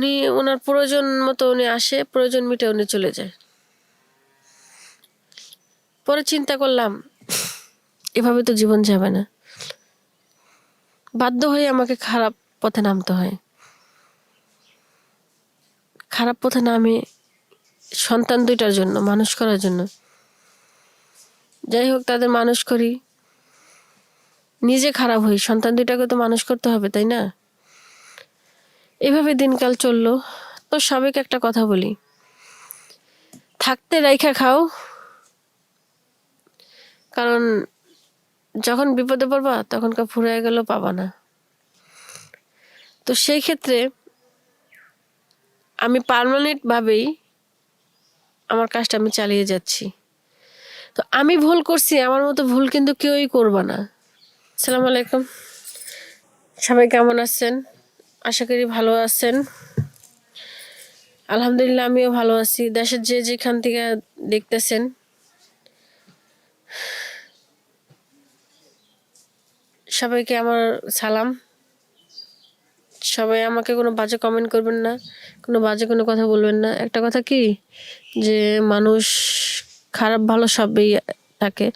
উনি ওনার প্রয়োজন মতো উনি আসে, প্রয়োজন মিটে উনি চলে যায়। পরে চিন্তা করলাম এভাবে তো জীবন যাবে না, বাধ্য হয়ে আমাকে খারাপ পথে নামতে হয়। খারাপ পথে নামে সন্তান দুইটার জন্য, মানুষ করার জন্য। যাই হোক, তাদের মানুষ করি, নিজে খারাপ হই, সন্তান দুইটাকে তো মানুষ করতে হবে, তাই না? এভাবে দিনকাল চললো। তো সবাইকে একটা কথা বলি, থাকতে রাইখা খাও, কারণ যখন বিপদে পড়বা তখনকার ফুরায় গেল পাবা না। তো সেই ক্ষেত্রে আমি পার্মানেন্ট ভাবেই আমার কাজটা আমি চালিয়ে যাচ্ছি। তো আমি ভুল করছি, আমার মতো ভুল কিন্তু কেউই করবা না। আসসালামু আলাইকুম, সবাই কেমন আছেন? আশা করি ভালো আছেন। আলহামদুলিল্লাহ, আমিও ভালো আছি। দেশের যে যেখান থেকে দেখতেছেন, সবাইকে আমার সালাম। সবাই আমাকে কোনো বাজে কমেন্ট করবেন না, কোনো বাজে কোনো কথা বলবেন না। একটা কথা কি, যে মানুষ খারাপ ভালো সবই থাকে।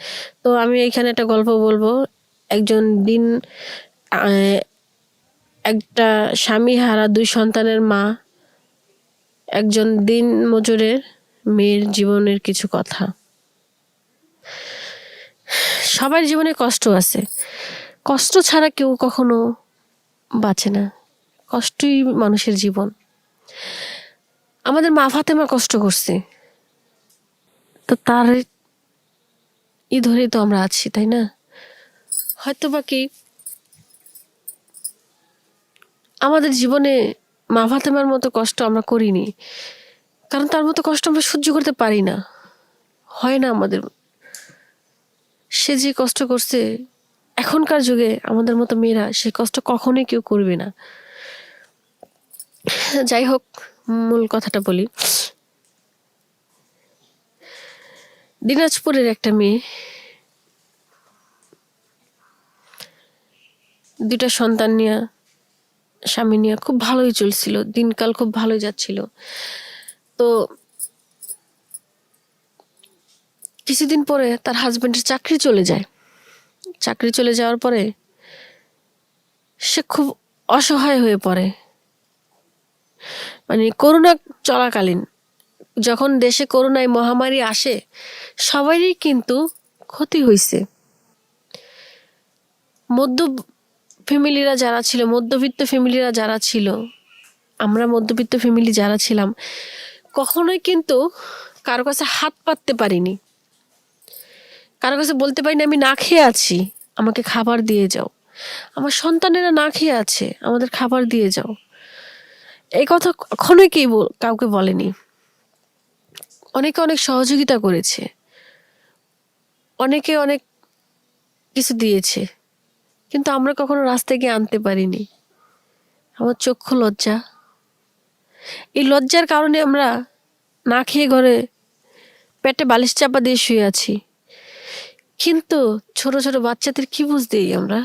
তো আমি এখানে একটা গল্প বলবো। একজন একটা স্বামী হারা 2 সন্তানের মা, একজন দিন মজুরের মেয়ের জীবনের কিছু কথা। সবার জীবনে কষ্ট আছে, কষ্ট ছাড়া কেউ কখনো বাঁচে না। কষ্টই মানুষের জীবন। আমাদের মা ফাতেমা কষ্ট করছে, তো তার ধরেই তো আমরা আছি, তাই না? হয়তো বা কি আমাদের জীবনে মা ফাতেমার মতো কষ্ট আমরা করিনি, কারণ তার মতো কষ্ট আমরা সহ্য করতে পারি না, হয় না আমাদের। সে যে কষ্ট করছে, এখনকার যুগে আমাদের মতো মেয়েরা সে কষ্ট কখনোই কেউ করবে না। যাই হোক, মূল কথাটা বলি। দিনাজপুরের একটা মেয়ে, 2টা সন্তান নিয়ে, স্বামী নিয়ে খুব ভালোই চলছিল, দিনকাল খুব ভালোই যাচ্ছিল। তো কিছুদিন পরে তার হাজবেন্ডের চাকরি চলে যায়। চাকরি চলে যাওয়ার পরে সে খুব অসহায় হয়ে পড়ে। মানে করোনা চলাকালীন, যখন দেশে করোনায় মহামারী আসে, সবারই কিন্তু ক্ষতি হয়েছে। ফ্যামিলিরা যারা ছিল, মধ্যবিত্ত ফ্যামিলিরা যারা ছিল, আমরা মধ্যবিত্ত ফ্যামিলি যারা ছিলাম, কখনোই কিন্তু কারো কাছে হাত পাততে পারিনি, কারো কাছে বলতে পারিনি আমি না খেয়ে আছি, আমাকে খাবার দিয়ে যাও। আমার সন্তানেরা না খেয়ে আছে, আমাদের খাবার দিয়ে যাও। এই কথা কখনোই কাউকে বলেনি। অনেকে অনেক সহযোগিতা করেছে, অনেকে অনেক কিছু দিয়েছে, কিন্তু আমরা কখনো রাস্তায় গিয়ে আনতে পারিনি। আমার চক্ষু লজ্জা, এই লজ্জার কারণে আমরা না খেয়ে ঘরে পেটে বালিশ চাপা দিয়ে শুয়ে আছি। কিন্তু ছোট ছোট বাচ্চাদের কি বুঝ দিই আমরা?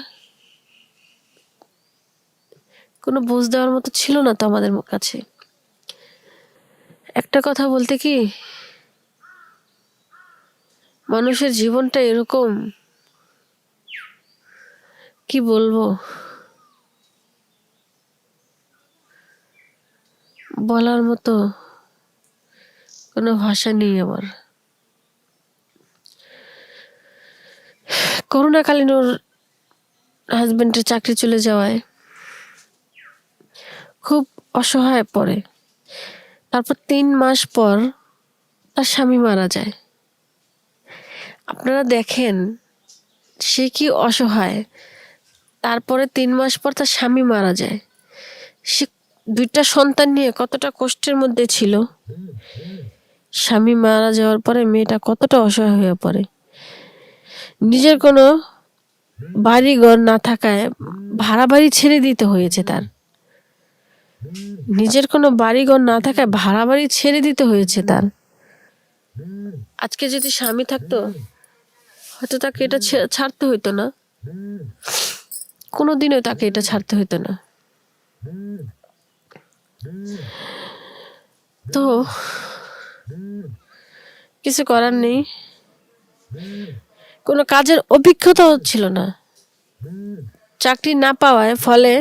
কোনো বুঝ দেওয়ার মতো ছিল না তো আমাদের কাছে। একটা কথা বলতে কি, মানুষের জীবনটা এরকম, কি বলবো, বলার মতো কোনো ভাষা নেই আমার। করোনাকালীন ওর হাজবেন্ডের চাকরি চলে যাওয়ায় খুব অসহায় পড়ে। তারপর 3 মাস পর তার স্বামী মারা যায়। আপনারা দেখেন সে কি অসহায়। তারপরে 3 মাস পর তার স্বামী মারা যায়। সে 2টা সন্তান নিয়ে কতটা কষ্টের মধ্যে ছিল। স্বামী মারা যাওয়ার পরে মেয়েটা কতটা অসহায় হয়ে পড়ে। নিজের কোনো বাড়ি ঘর না থাকায় ভাড়া বাড়ি ছেড়ে দিতে হয়েছে তার। নিজের কোনো বাড়ি ঘর না থাকায় ভাড়া বাড়ি ছেড়ে দিতে হয়েছে তার। আজকে যদি স্বামী থাকতো, হয়তো তাকে এটা ছাড়তে হইতো না, কোনোদিনও তাকে এটা ছাড়তে হইতো না। তো কিছু করার নেই, কোনো কাজের অভিজ্ঞতা হচ্ছিল না। চাকরি না পাওয়ায় ফলে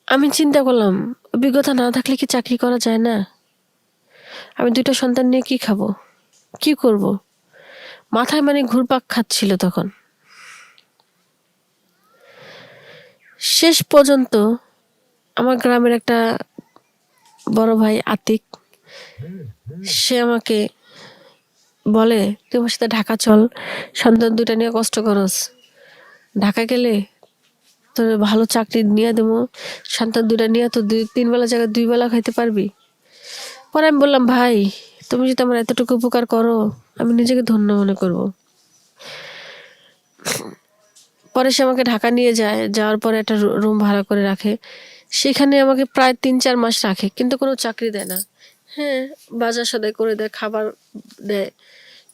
আমি চিন্তা করলাম, অভিজ্ঞতা না থাকলে কি চাকরি করা যায় না? আমি 2টা সন্তান নিয়ে কি খাবো, কি করব? মাথায় মানে ঘুরপাক খাচ্ছিল তখন। শেষ পর্যন্ত আমার গ্রামের একটা বড় ভাই আতিক, সে আমাকে বলে, তুই আমার সাথে ঢাকা চল, সন্তান 2টা নিয়ে কষ্ট করস, ঢাকা গেলে তোর ভালো চাকরি নিয়ে দেবো, সন্তান 2টা নিয়ে তো 3 বেলা জায়গায় 2 বেলা খাইতে পারবি। পরে আমি বললাম, ভাই তুমি যদি আমার এতটুকু উপকার করো, আমি নিজেকে ধন্য মনে করব। পরে সে আমাকে ঢাকা নিয়ে যায়, যাওয়ার পরে একটা রুম ভাড়া করে রাখে। সেখানে আমাকে প্রায় 3-4 মাস রাখে, কিন্তু কোনো চাকরি দেয় না। হ্যাঁ, বাজার সদাই করে দেয়, খাবার দেয়,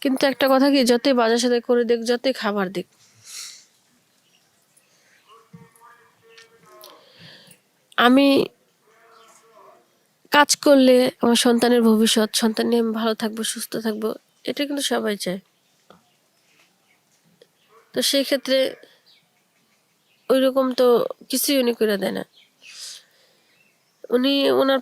কিন্তু একটা কথা কি, যতই বাজার সদাই করে দেখ, যতই খাবার দিক, আমি কাজ করলে আমার সন্তানের ভবিষ্যৎ, সন্তান নিয়ে আমি ভালো থাকবো, সুস্থ থাকবো, এটা কিন্তু সবাই চায়। তো সেই ক্ষেত্রে ওই রকম তো কিছুই উনি করে দেয় না। উনি ওনার